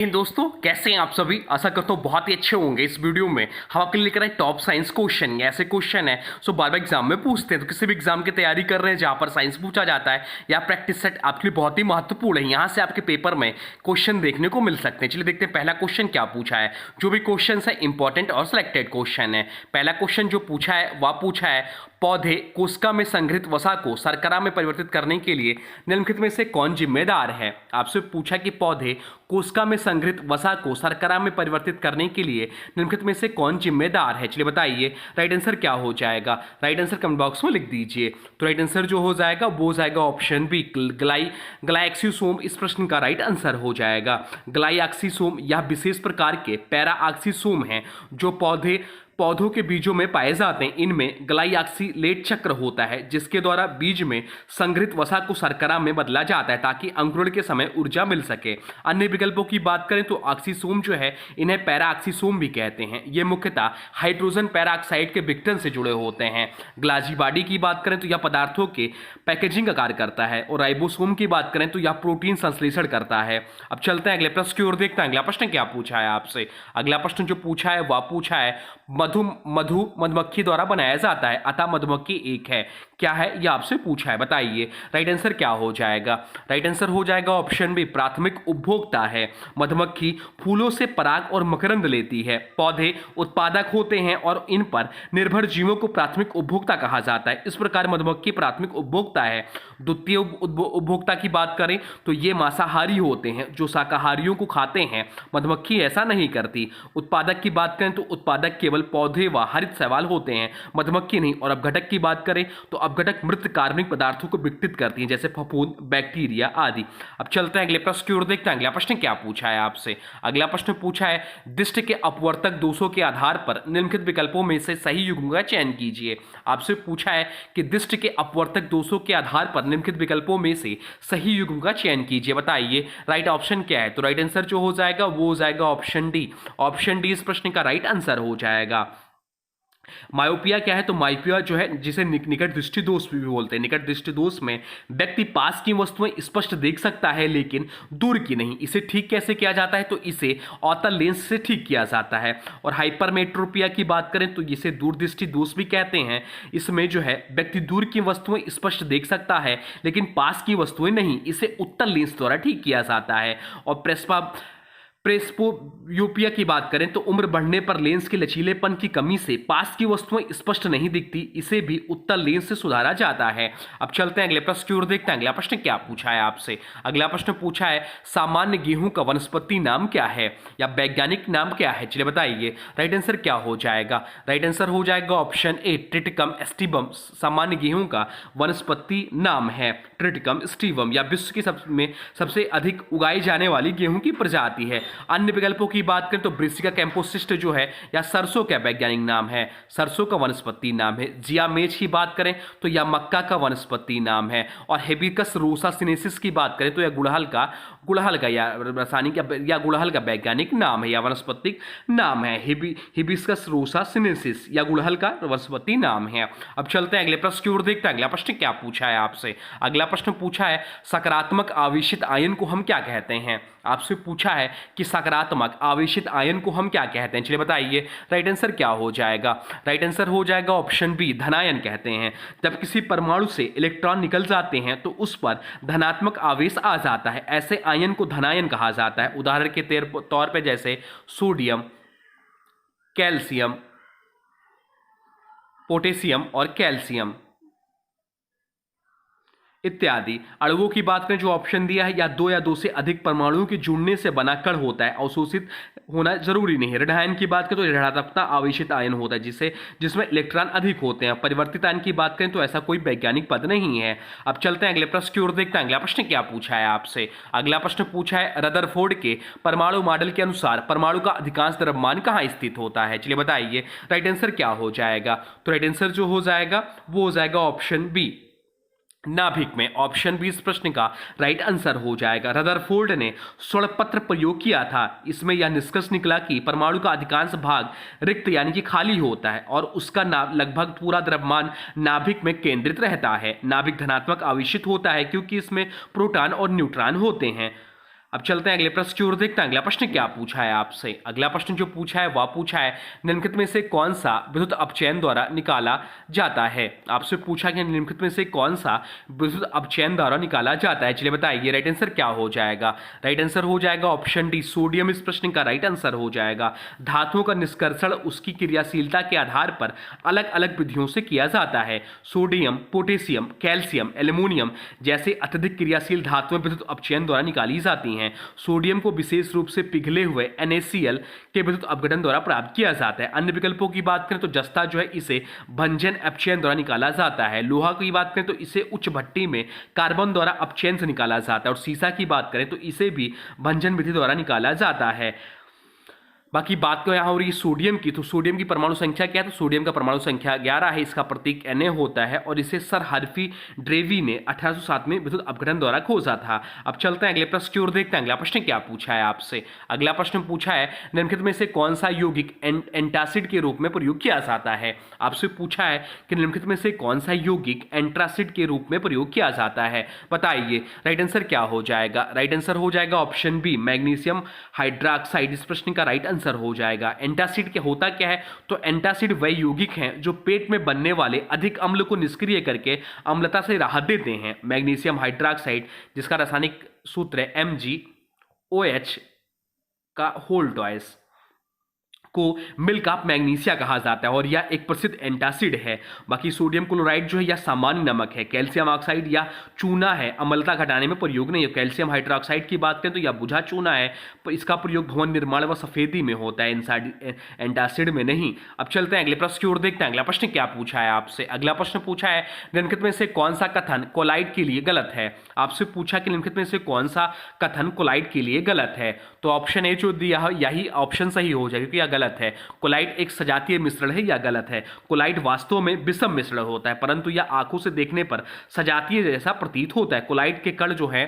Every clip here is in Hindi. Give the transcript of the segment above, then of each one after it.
दोस्तों, कैसे हैं आप सभी। आशा करता हूँ बहुत ही अच्छे होंगे। इस वीडियो में हम आपके लिए लेकर आए टॉप साइंस क्वेश्चन। ऐसे क्वेश्चन है सो बार बार एग्जाम में पूछते हैं, तो किसी भी एग्जाम की तैयारी कर रहे हैं जहां पर साइंस पूछा जाता है या प्रैक्टिस सेट आपके लिए बहुत ही महत्वपूर्ण है। यहाँ से आपके पेपर में क्वेश्चन देखने को मिल सकते हैं। चलिए देखते हैं पहला क्वेश्चन क्या पूछा है। जो भी क्वेश्चन है इंपॉर्टेंट और सिलेक्टेड क्वेश्चन है। पहला क्वेश्चन जो पूछा है वह पूछा है, पौधे कोशिका में संग्रहित वसा को शर्करा में परिवर्तित करने के लिए निम्नलिखित में से कौन जिम्मेदार है। आपसे पूछा कि पौधे कोशिका में संग्रहित वसा को शर्करा में परिवर्तित करने के लिए निम्नलिखित में से कौन जिम्मेदार है। चलिए बताइए राइट आंसर क्या हो जाएगा। राइट आंसर कमेंट बॉक्स में लिख दीजिए। तो राइट आंसर जो हो जाएगा वो हो जाएगा ऑप्शन बी, ग्लाइक्सिसोम। इस प्रश्न का राइट आंसर हो जाएगा ग्लाइक्सिसोम। यह विशेष प्रकार के पैराऑक्सिसोम हैं जो पौधों के बीजों में पाए जाते हैं। इनमें ग्लाइऑक्सिलेट चक्र होता है जिसके द्वारा बीज में संग्रहित वसा को शर्करा में बदला जाता है ताकि अंकुरण के समय ऊर्जा मिल सके। अन्य विकल्पों की बात करें तो ऑक्सीसोम जो है इन्हें पैराऑक्सिसोम भी कहते हैं। ये मुख्यतः हाइड्रोजन पैराऑक्साइड के विघटन से जुड़े होते हैं। ग्लाजीबाडी की बात करें तो यह पदार्थों के पैकेजिंग का कार्य करता है। और राइबोसोम की बात करें तो यह प्रोटीन संश्लेषण करता है। अब चलते हैं अगले प्रश्न की ओर, देखते हैं अगला प्रश्न क्या पूछा है आपसे। अगला प्रश्न जो पूछा है वह पूछा है, मधु मधुमक्खी द्वारा बनाया जाता है अतः मधुमक्खी एक है। क्या है यह आपसे पूछा है, बताइए राइट आंसर क्या हो जाएगा। राइट आंसर हो जाएगा ऑप्शन बी, प्राथमिक उपभोक्ता है। मधुमक्खी फूलों से पराग और मकरंद लेती है। पौधे उत्पादक होते हैं और इन पर निर्भर जीवों को प्राथमिक उपभोक्ता कहा जाता है। इस प्रकार मधुमक्खी प्राथमिक उपभोक्ता है। द्वितीय उपभोक्ता की बात करें तो ये मांसाहारी होते हैं जो शाकाहारियों को खाते हैं। मधुमक्खी ऐसा नहीं करती। उत्पादक की बात करें तो उत्पादक केवल पौधे व हरित शैवाल होते हैं, मधुमक्खी नहीं। और अपघटक की बात करें तो अपघटक मृत कार्बनिक पदार्थों को विघटित करती हैं जैसे फफूंद, बैक्टीरिया आदि। अब चलते हैं अगले प्रश्न की ओर, देखते हैं अगला प्रश्न क्या पूछा है आपसे। अगला प्रश्न पूछा है, दिष्ट के अपवर्तक दोषों के आधार पर निम्नलिखित विकल्पों में से सही युग्म का चयन कीजिए। आपसे पूछा है कि दिष्ट के अपवर्तक दोषों के आधार पर निम्नलिखित विकल्पों में से सही युग्म का चयन कीजिए। बताइए राइट ऑप्शन क्या है। तो राइट आंसर जो हो जाएगा वो हो जाएगा ऑप्शन डी। ऑप्शन डी इस प्रश्न का राइट आंसर हो जाएगा। मायोपिया क्या है, तो मायोपिया जो है जिसे निकट दृष्टि दोष भी बोलते हैं। निकट दृष्टि दोष में व्यक्ति पास की वस्तुएं स्पष्ट देख सकता है लेकिन दूर की नहीं। इसे ठीक कैसे किया जाता है, तो इसे अवतल लेंस से ठीक किया जाता है। और हाइपरमेट्रोपिया की बात करें तो इसे दूरदृष्टि दोष भी कहते हैं। इसमें जो है व्यक्ति दूर की वस्तुएं स्पष्ट देख सकता है लेकिन पास की वस्तुएं नहीं। इसे उत्तल लेंस द्वारा ठीक किया जाता है। और प्रेस्पोयोपिया की बात करें तो उम्र बढ़ने पर लेंस के लचीलेपन की कमी से पास की वस्तुएं स्पष्ट नहीं दिखती। इसे भी उत्तल लेंस से सुधारा जाता है। अब चलते हैं अगले प्रश्न की ओर, देखते हैं अगला प्रश्न क्या पूछा है आपसे। अगला प्रश्न पूछा है, सामान्य गेहूं का वनस्पति नाम क्या है या वैज्ञानिक नाम क्या है। चलिए बताइए राइट आंसर क्या हो जाएगा। राइट आंसर हो जाएगा ऑप्शन ए, ट्रिटिकम एस्टिवम। सामान्य गेहूं का वनस्पति नाम है ट्रिटिकम एस्टिवम। या विश्व की सबसे अधिक उगाई जाने वाली गेहूं की प्रजाति है। अन्य विकल्पों की बात करें तो ब्रिसिका कैंपोसिस्ट जो है या सरसों का वैज्ञानिक नाम है, सरसों का वनस्पति नाम है। जिया मेज की बात करें तो यह मक्का का वनस्पति नाम है। और हेबिस्कस रोसा सिनेसिस की बात करें तो यह गुड़हल का या रासायनिक या गुड़हल का वैज्ञानिक नाम है या वनस्पतिक नाम है। हिबिस्कस रोसा सिनेसिस या गुड़हल का वनस्पति नाम है। अब चलते हैं अगले प्रश्न की ओर, देखते हैं अगला प्रश्न क्या पूछा है आपसे। अगला प्रश्न पूछा है, सकारात्मक आवेशित आयन को हम क्या कहते हैं। आपसे पूछा है कि सकारात्मक आवेशित आयन को हम क्या कहते हैं। चलिए बताइए राइट आंसर क्या हो जाएगा। राइट आंसर हो जाएगा ऑप्शन बी, धनायन कहते हैं। जब किसी परमाणु से इलेक्ट्रॉन निकल जाते हैं तो उस पर धनात्मक आवेश आ जाता है, ऐसे आयन को धनायन कहा जाता है। उदाहरण के तौर पर जैसे सोडियम, कैल्शियम, पोटेशियम और कैल्शियम इत्यादि। अणुओं की बात करें जो ऑप्शन दिया है, या दो से अधिक परमाणुओं के जुड़ने से बना कण होता है, अवशोषित होना जरूरी नहीं है। ऋणायन की बात करें तो ऋणात्मकता आवेशित आयन होता है जिसमें इलेक्ट्रॉन अधिक होते हैं। परिवर्तित आयन की बात करें तो ऐसा कोई वैज्ञानिक पद नहीं है। अब चलते हैं अगले प्रश्न की ओर, देखते हैं अगला प्रश्न क्या पूछा है आपसे। अगला प्रश्न पूछा है, रदरफोर्ड के परमाणु मॉडल के अनुसार परमाणु का अधिकांश द्रव्यमान कहाँ स्थित होता है। चलिए बताइए राइट आंसर क्या हो जाएगा। तो राइट आंसर जो हो जाएगा वो हो जाएगा ऑप्शन बी, नाभिक में। ऑप्शन बी इस प्रश्न का राइट आंसर हो जाएगा। रदरफोर्ड ने स्वरपत्र प्रयोग किया था। इसमें यह निष्कर्ष निकला कि परमाणु का अधिकांश भाग रिक्त यानी कि खाली होता है और उसका लगभग पूरा द्रव्यमान नाभिक में केंद्रित रहता है। नाभिक धनात्मक आवेशित होता है क्योंकि इसमें प्रोटॉन और न्यूट्रॉन होते हैं। अब चलते हैं अगले प्रश्न की ओर, देखते हैं अगला प्रश्न क्या पूछा है आपसे। अगला प्रश्न जो पूछा है वह पूछा है निम्नलिखित में से कौन सा विद्युत अपचयन द्वारा निकाला जाता है। आपसे पूछा कि निम्नलिखित में से कौन सा विद्युत अपचयन द्वारा निकाला जाता है। चलिए बताइए राइट आंसर क्या हो जाएगा। राइट आंसर हो जाएगा ऑप्शन डी सोडियम इस प्रश्न का राइट आंसर हो जाएगा। धातुओं का निष्कर्षण उसकी क्रियाशीलता के आधार पर अलग अलग विधियों से किया जाता है। सोडियम, पोटेशियम, कैल्शियम, एल्युमिनियम जैसे अत्यधिक क्रियाशील धातुएं विद्युत अपचयन द्वारा निकाली जाती हैं। सोडियम को विशेष रूप से पिघले हुए NaCl के विद्युत अपघटन द्वारा प्राप्त किया जाता है। अन्य विकल्पों की बात करें तो जस्ता जो है इसे भंजन अपचयन द्वारा निकाला जाता है। लोहा की बात करें तो इसे उच्च भट्टी में कार्बन द्वारा अपचयन से निकाला जाता है। और सीसा की बात करें तो इसे भी भंजन विधि द्वारा निकाला जाता है। बाकी बात तो यहाँ हो रही है सोडियम की, तो सोडियम की परमाणु संख्या क्या है, तो सोडियम का परमाणु संख्या 11 है, इसका प्रतीक Na होता है और इसे सर हर्फी ड्रेवी ने 1807 में विद्युत अपघटन द्वारा खोजा था। अब चलते हैं अगले प्रश्न की ओर, देखते हैं अगला प्रश्न क्या पूछा है आपसे। अगला प्रश्न पूछा है निम्नलिखित में से कौन सा यौगिक एंटासिड के रूप में प्रयोग किया जाता है। आपसे पूछा है कि निम्नलिखित में से कौन सा यौगिक एंट्रासिड के रूप में प्रयोग किया जाता है, बताइए राइट आंसर क्या हो जाएगा। राइट आंसर हो जाएगा ऑप्शन बी मैग्नीशियम हाइड्रोक्साइड इस प्रश्न का राइट आंसर हो जाएगा। एंटासिड क्या होता क्या है, तो एंटासिड वह यौगिक हैं जो पेट में बनने वाले अधिक अम्ल को निष्क्रिय करके अम्लता से राहत देते हैं। मैग्नीशियम हाइड्रोक्साइड जिसका रासायनिक सूत्र है MgOH का होल ट्वाइस को मिल्क ऑफ मैग्नीशिया कहा जाता है और यह एक प्रसिद्ध एंटासिड है। बाकी सोडियम क्लोराइड जो है यह सामान्य नमक है। कैल्शियम ऑक्साइड या चूना है, अम्लता घटाने में प्रयोग नहीं है। कैल्शियम हाइड्रोक्साइड की बात करें तो यह बुझा चूना है, पर इसका प्रयोग भवन निर्माण व सफेदी में होता है, एंटासिड में नहीं। अब चलते हैं अगले प्रश्न की ओर, देखते हैं अगला प्रश्न क्या पूछा है आपसे। अगला प्रश्न पूछा है निम्नलिखित में से कौन सा कथन कोलाइड के लिए गलत है। आपसे पूछा कि निम्नलिखित में से कौन सा कथन कोलाइड के लिए गलत है, तो ऑप्शन ए जो दिया है यही ऑप्शन सही हो जाएगा क्योंकि यह गलत है। कोलाइड एक सजातीय मिश्रण है, यह गलत है। कोलाइड वास्तव में विषम मिश्रण होता है परंतु यह आंखों से देखने पर सजातीय जैसा प्रतीत होता है। कोलाइड के कण जो है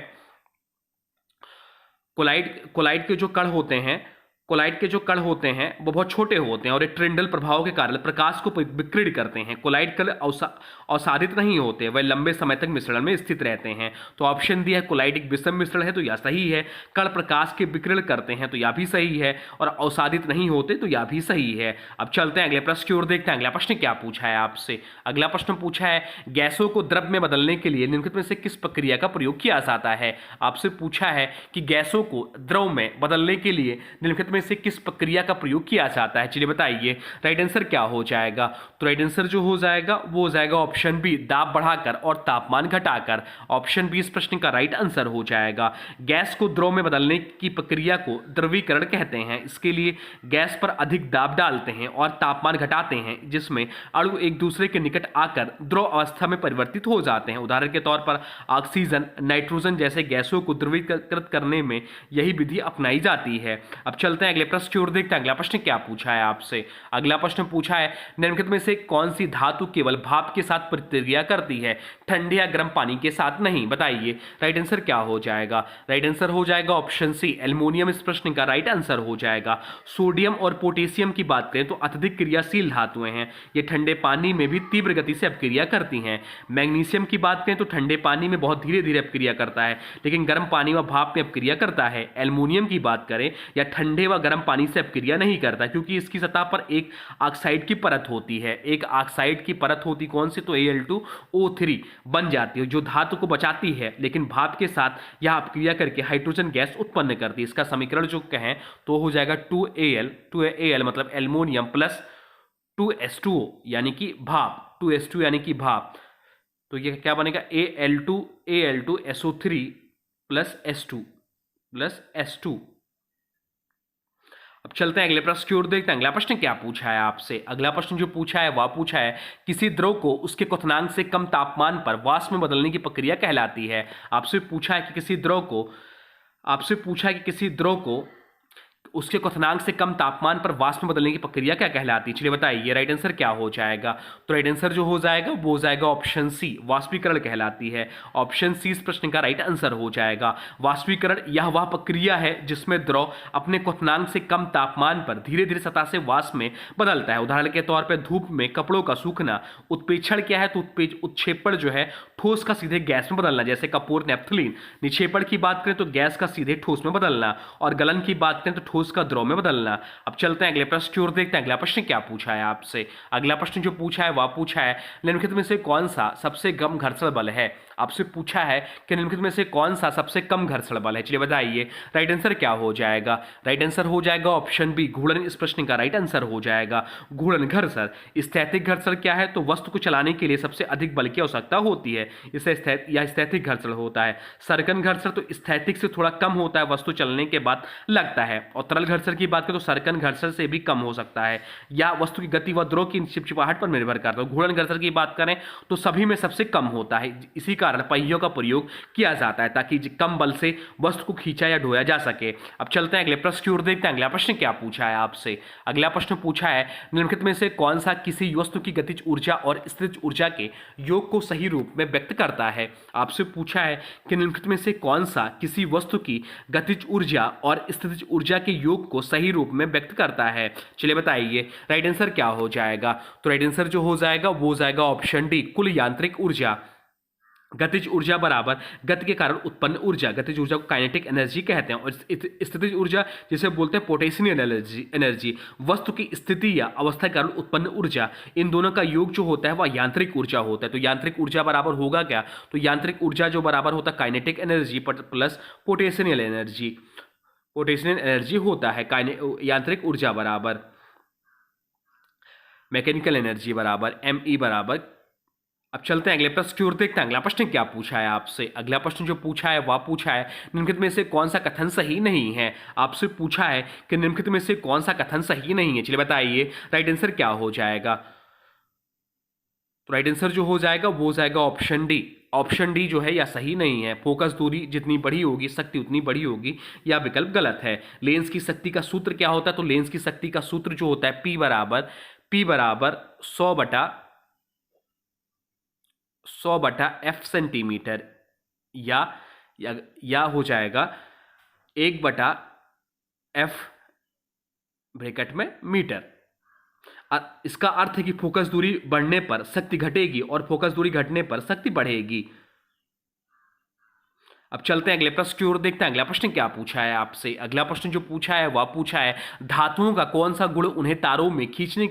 कोलाइड के जो कण होते हैं कोलाइड के जो कण होते हैं वो बहुत छोटे होते हैं और एक ट्रिंडल प्रभाव के कारण प्रकाश को विकीर्ण करते हैं। कोलाइड कण अवसादित नहीं होते, वह लंबे समय तक मिश्रण में स्थित रहते हैं। तो ऑप्शन दिया है कोलाइड एक विषम मिश्रण है, तो यह सही है। कण प्रकाश के विकीर्ण करते हैं, तो यह भी सही है। और अवसादित नहीं होते, तो यह भी सही है। अब चलते हैं अगले प्रश्न की ओर, देखते हैं अगला प्रश्न क्या पूछा है आपसे। अगला प्रश्न पूछा है गैसों को द्रव में बदलने के लिए निम्नलिखित में से किस प्रक्रिया का प्रयोग किया जाता है। आपसे पूछा है कि गैसों को द्रव में बदलने के लिए निम्नलिखित में से किस प्रक्रिया का प्रयोग किया जाता है। चलिए बताइए राइट आंसर क्या हो जाएगा। तो राइट आंसर जो हो जाएगा वो हो जाएगा ऑप्शन बी दाब बढ़ाकर और तापमान घटाकर। ऑप्शन बी इस प्रश्न का राइट आंसर हो जाएगा। गैस को द्रव में बदलने की प्रक्रिया को द्रवीकरण कहते हैं। इसके लिए गैस पर अधिक दाब डालते हैं और तापमान घटाते हैं जिसमें अणु एक दूसरे के निकट आकर द्रव अवस्था में परिवर्तित हो जाते हैं। उदाहरण के तौर पर ऑक्सीजन, नाइट्रोजन जैसे गैसों को द्रवीकृत करने में यही विधि अपनाई जाती है। अब चलते हैं अगले प्रश्न की ओर, देखते हैं अगला प्रश्न क्या पूछा है आपसे। अगला प्रश्न पूछा है निम्नलिखित में से कौन सी धातु केवल भाप के साथ प्रतिक्रिया करती है, ठंडे या गर्म पानी के साथ नहीं, बताइए राइट आंसर क्या हो जाएगा। राइट आंसर हो जाएगा ऑप्शन सी एल्युमिनियम इस प्रश्न का राइट आंसर हो जाएगा। सोडियम और पोटेशियम की बात करें तो अत्यधिक क्रियाशील धातुएं हैं, ये ठंडे पानी में भी तीव्र गति से अपक्रिया करती हैं। मैग्नीशियम की बात करें तो ठंडे पानी में बहुत धीरे धीरे अपक्रिया करता है लेकिन गर्म पानी व भाप में अपक्रिया करता है। एल्युमिनियम की बात करें या ठंडे व गर्म पानी से अपक्रिया नहीं करता क्योंकि इसकी सतह पर एक ऑक्साइड की परत होती है। एक ऑक्साइड की परत होती कौन सी, तो Al2O3 बन जाती है जो धातु को बचाती है लेकिन भाप के साथ यह अपक्रिया करके हाइड्रोजन गैस उत्पन्न करती है। इसका समीकरण जो कहें तो हो जाएगा 2Al मतलब एल्युमिनियम प्लस 2H2O यानी कि भाप, 2H2 यानी कि भाप। तो ये क्या बनेगा Al2SO3 प्लस S2 अब चलते हैं अगले प्रश्न की ओर, देखते हैं अगला प्रश्न क्या पूछा है आपसे। अगला प्रश्न जो पूछा है वह पूछा है किसी द्रव को उसके क्वथनांक से कम तापमान पर वाष्प में बदलने की प्रक्रिया कहलाती है। आपसे पूछा है कि किसी द्रव को उसके क्वथनांक से कम तापमान पर वाष्प में बदलने की प्रक्रिया क्या कहलाती है? चलिए बताइए राइट आंसर क्या हो जाएगा। तो राइट आंसर जो हो जाएगा वो हो जाएगा ऑप्शन सी, वाष्पीकरण कहलाती है। ऑप्शन सी इस प्रश्न का राइट आंसर हो जाएगा। वाष्पीकरण यह वह प्रक्रिया है जिसमें द्रव अपने क्वथनांक से कम तापमान पर धीरे धीरे सतह से वाष्प में बदलता है। उदाहरण के तौर पर धूप में कपड़ों का सूखना। उत्प्रेक्षण क्या है? तो उत्क्षेपण जो है ठोस का सीधे गैस में बदलना, जैसे कपूर नेफ्थलीन। निक्षेपण की बात करें तो गैस का सीधे ठोस में बदलना, और गलन की बात करें तो ठोस का द्रव में बदलना। अब चलते हैं अगले प्रश्न की ओर, देखते हैं अगला प्रश्न क्या पूछा है आपसे। अगला प्रश्न जो पूछा है वह पूछा है निम्नलिखित में से कौन सा सबसे कम घर्षण बल है? आपसे पूछा है कि निम्नलिखित में से कौन सा सबसे कम घर्षण बल है। चलिए बताइए राइट आंसर क्या हो जाएगा। राइट आंसर हो जाएगा ऑप्शन बी, घूर्णन इस प्रश्न का राइट आंसर हो जाएगा। घूर्णन घर्षण। स्थैतिक घर्षण क्या है? तो वस्तु को चलाने के लिए सबसे अधिक बल की आवश्यकता होती है, इसे स्थैतिक घर्षण होता है। सरकन घर्षण तो स्थैतिक से थोड़ा कम होता है, वस्तु चलने के बाद लगता है। और तरल घर्षण की बात करें तो सरकन घर्षण से भी कम हो सकता है, या वस्तु की गति व द्रव की चिपचिपाहट पर निर्भर करता है। घूर्णन घर्षण की बात करें तो सभी में सबसे कम होता है, इसी कारण पहियों का प्रयोग किया जाता है ताकि कम बल से वस्तु को खींचा या ढोया जा सके। अब चलते हैं अगले प्रश्न की ओर, देखते हैं अगला प्रश्न क्या पूछा है आपसे। अगला प्रश्न पूछा है निम्नलिखित में से कौन सा किसी वस्तु की गतिज ऊर्जा और स्थितिज ऊर्जा के योग को सही रूप में व्यक्त करता है? आपसे पूछा है कि निम्नलिखित में से कौन सा किसी वस्तु की गतिज ऊर्जा और स्थितिज ऊर्जा के योग को सही रूप में व्यक्त करता है। चलिए बताइए राइट आंसर क्या हो जाएगा। तो राइट आंसर जो हो जाएगा वो हो जाएगा ऑप्शन डी, कुल यांत्रिक ऊर्जा। गतिज ऊर्जा बराबर गति के कारण उत्पन्न ऊर्जा, गतिज ऊर्जा को काइनेटिक एनर्जी कहते हैं। और स्थितिज ऊर्जा जिसे बोलते हैं पोटेंशियल एनर्जी, वस्तु की स्थिति या अवस्था के कारण उत्पन्न ऊर्जा। इन दोनों का योग जो होता है वह यांत्रिक ऊर्जा होता है। तो यांत्रिक ऊर्जा बराबर होगा क्या? तो यांत्रिक ऊर्जा जो बराबर होता है kinetic energy plus potential energy. Potential energy होता है यांत्रिक ऊर्जा बराबर मैकेनिकल एनर्जी बराबर ME बराबर। अब चलते हैं अगले प्रश्न की ओर, देखते हैं अगला प्रश्न क्या पूछा है आपसे। अगला प्रश्न जो पूछा है वह पूछा है निम्नलिखित में से कौन सा कथन सही नहीं है? आपसे पूछा है कि निम्नलिखित में से कौन सा कथन सही नहीं है। चलिए बताइए राइट आंसर क्या हो जाएगा। तो राइट आंसर जो हो जाएगा वो हो जाएगा ऑप्शन डी। ऑप्शन डी जो है या सही नहीं है। फोकस दूरी जितनी बड़ी होगी शक्ति उतनी बड़ी होगी, या विकल्प गलत है। लेंस की शक्ति का सूत्र क्या होता है? तो लेंस की शक्ति का सूत्र जो होता है P बराबर 100/F सेंटीमीटर, या हो जाएगा 1/F ब्रैकेट में मीटर। इसका अर्थ है कि फोकस दूरी बढ़ने पर शक्ति घटेगी और फोकस दूरी घटने पर शक्ति बढ़ेगी। अब चलते हैं अगले प्रश्न की ओर, देखते हैं अगला प्रश्न क्या पूछा है आपसे। अगला प्रश्न जो पूछा है वह पूछा है धातुओं का कौन सा गुण उन्हें तारों में खींचने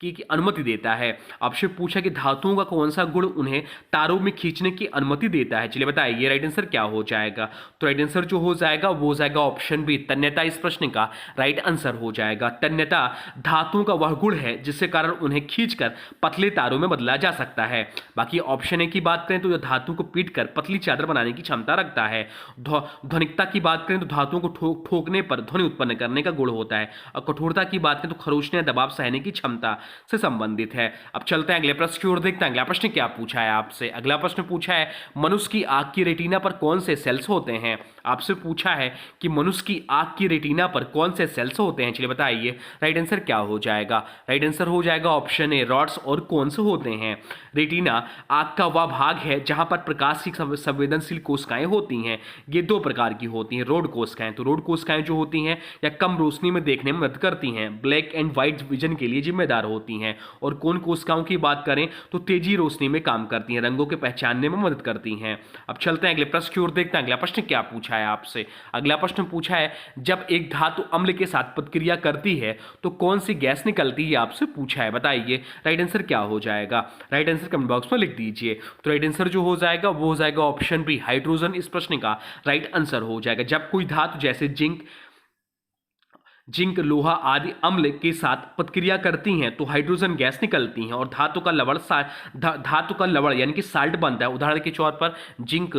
की अनुमति देता है। आपसे पूछा कि धातुओं का कौन सा गुण उन्हें तारों में खींचने की अनुमति देता है। चलिए बताइए राइट आंसर क्या हो जाएगा। तो राइट आंसर जो हो जाएगा वो हो जाएगा ऑप्शन बी, तन्यता इस प्रश्न का राइट आंसर हो जाएगा। तन्यता धातुओं का वह गुण है जिसके कारण उन्हें खींचकर पतले तारों में बदला जा सकता है। बाकी ऑप्शन ए की बात करें तो यह धातु को पीटकर पतली चादर बनाने की क्षमता रखता है। ध्वनिकता की बात करें तो धातुओं को ठोकने पर ध्वनि उत्पन्न करने का गुण होता है। और कठोरता की बात करें तो खरोंचने या दबाव सहने की क्षमता से संबंधित है। अब चलते हैं अगले प्रश्न की ओर, देखते हैं अगला प्रश्न क्या पूछा है आपसे। अगला प्रश्न पूछा है मनुष्य की आंख की रेटिना पर कौन से सेल्स होते हैं। आपसे पूछा है कि मनुष्य की आंख की रेटिना पर कौन से सेल्स होते हैं। चलिए बताइए राइट आंसर क्या हो जाएगा। राइट आंसर हो जाएगा ऑप्शन ए, रॉड्स और कोन्स होते हैं। रेटिना आंख का वह भाग है जहां पर प्रकाश की संवेदनशील कोशिकाएं होती हैं। ये दो प्रकार की होती हैं, रोड कोशिकाएं। तो रोड कोशिकाएं जो होती हैं या कम रोशनी में देखने में मदद करती हैं, ब्लैक एंड व्हाइट विजन के लिए जिम्मेदार होती हैं। और कोन कोशिकाओं की बात करें तो तेजी रोशनी में काम करती हैं, रंगों के पहचानने में मदद करती हैं। अब चलते हैं अगले प्रश्न की ओर, देखते हैं अगला प्रश्न क्या पूछा है आपसे। अगला प्रश्न पूछा है जब एक धातु अम्ल के साथ प्रतिक्रिया करती है तो कौन सी गैस निकलती है। आपसे पूछा है, बताइए राइट आंसर क्या हो जाएगा। राइट आंसर कमेंट बॉक्स में लिख दीजिए। तो राइट आंसर जो हो जाएगा वो हो जाएगा ऑप्शन बी, हाइड्रोजन इस प्रश्न का राइट आंसर हो जाएगा। जब कोई धातु जैसे जिंक लोहा आदि अम्ल के साथ प्रतिक्रिया करती हैं तो हाइड्रोजन गैस निकलती हैं और धातु का लवण यानी कि साल्ट बनता है। उदाहरण के तौर पर जिंक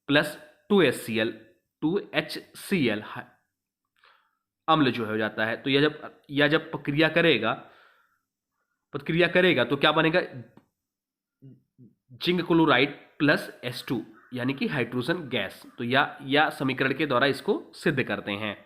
प्लस 2HCl अम्ल जो हो जाता है। तो यह जब प्रतिक्रिया करेगा तो क्या बनेगा, जिंक क्लोराइड प्लस H2 यानी कि हाइड्रोजन गैस। तो या समीकरण के द्वारा इसको सिद्ध करते हैं।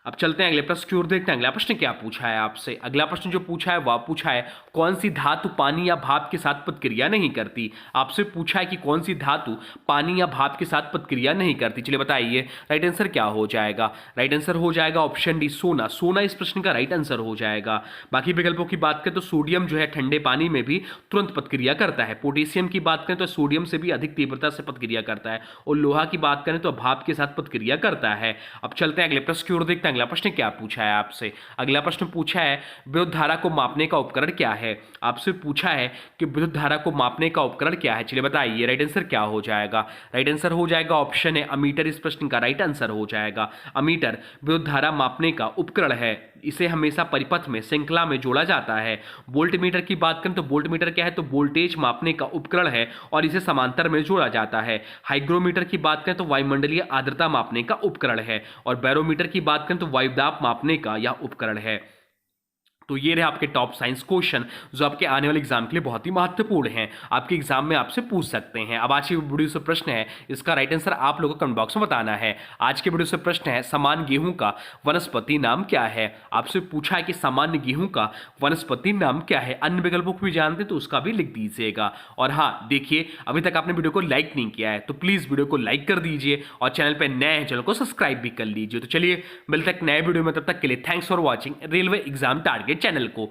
अब चलते हैं अगले प्रश्न की ओर, देखते हैं अगला प्रश्न क्या पूछा है आपसे। अगला प्रश्न जो पूछा है वह पूछा है कौन सी धातु पानी या भाप के साथ प्रतिक्रिया नहीं करती। आपसे पूछा है कि कौन सी धातु पानी या भाप के साथ प्रतिक्रिया नहीं करती। चलिए बताइए राइट आंसर क्या हो जाएगा। राइट आंसर हो जाएगा ऑप्शन डी सोना। सोना इस प्रश्न का राइट आंसर हो जाएगा। बाकी विकल्पों की बात करें तो सोडियम जो है ठंडे पानी में भी तुरंत प्रतिक्रिया करता है। पोटेशियम की बात करें तो सोडियम से भी अधिक तीव्रता से प्रतिक्रिया करता है। और लोहा की बात करें तो भाप के साथ प्रतिक्रिया करता है। अब चलते हैं अगले प्रश्न की ओर, देखते हैं अगला प्रश्न क्या पूछा है आपसे। अगला प्रश्न पूछा है विद्युत धारा को मापने का उपकरण क्या है। आपसे पूछा है कि विद्युत धारा को मापने का उपकरण क्या है। चलिए बताइए राइट आंसर क्या हो जाएगा। राइट आंसर हो जाएगा ऑप्शन है अमीटर। इस प्रश्न का राइट आंसर हो जाएगा अमीटर विद्युत धारा मापने का उपकरण है। इसे हमेशा परिपथ में श्रृंखला में जोड़ा जाता है। वोल्टमीटर की बात करें तो वोल्टमीटर क्या है, तो वोल्टेज मापने का उपकरण है और इसे समांतर में जोड़ा जाता है। हाइग्रोमीटर की बात करें तो वायुमंडलीय आर्द्रता मापने का उपकरण है। और बैरोमीटर की बात करें तो वायुदाब मापने का यह उपकरण है। तो ये रहे आपके टॉप साइंस क्वेश्चन जो आपके आने वाले एग्जाम के लिए बहुत ही महत्वपूर्ण हैं, आपके एग्जाम में आपसे पूछ सकते हैं। अब आज की वीडियो से प्रश्न है, इसका राइट आंसर आप लोगों को कमेंट बॉक्स में बताना है। आज के वीडियो से प्रश्न है समान गेहूं का वनस्पति नाम क्या है। आपसे पूछा है कि सामान्य गेहूं का वनस्पति नाम क्या है। अन्य विकल्पों को भी जानते तो उसका भी लिख दीजिएगा। और हाँ देखिए, अभी तक आपने वीडियो को लाइक नहीं किया है तो प्लीज वीडियो को लाइक कर दीजिए और चैनल पर नए हैं चैनल को सब्सक्राइब भी कर लीजिए। तो चलिए मिलते हैं नए वीडियो में, तब तक के लिए thanks for watching railway exam target channel को।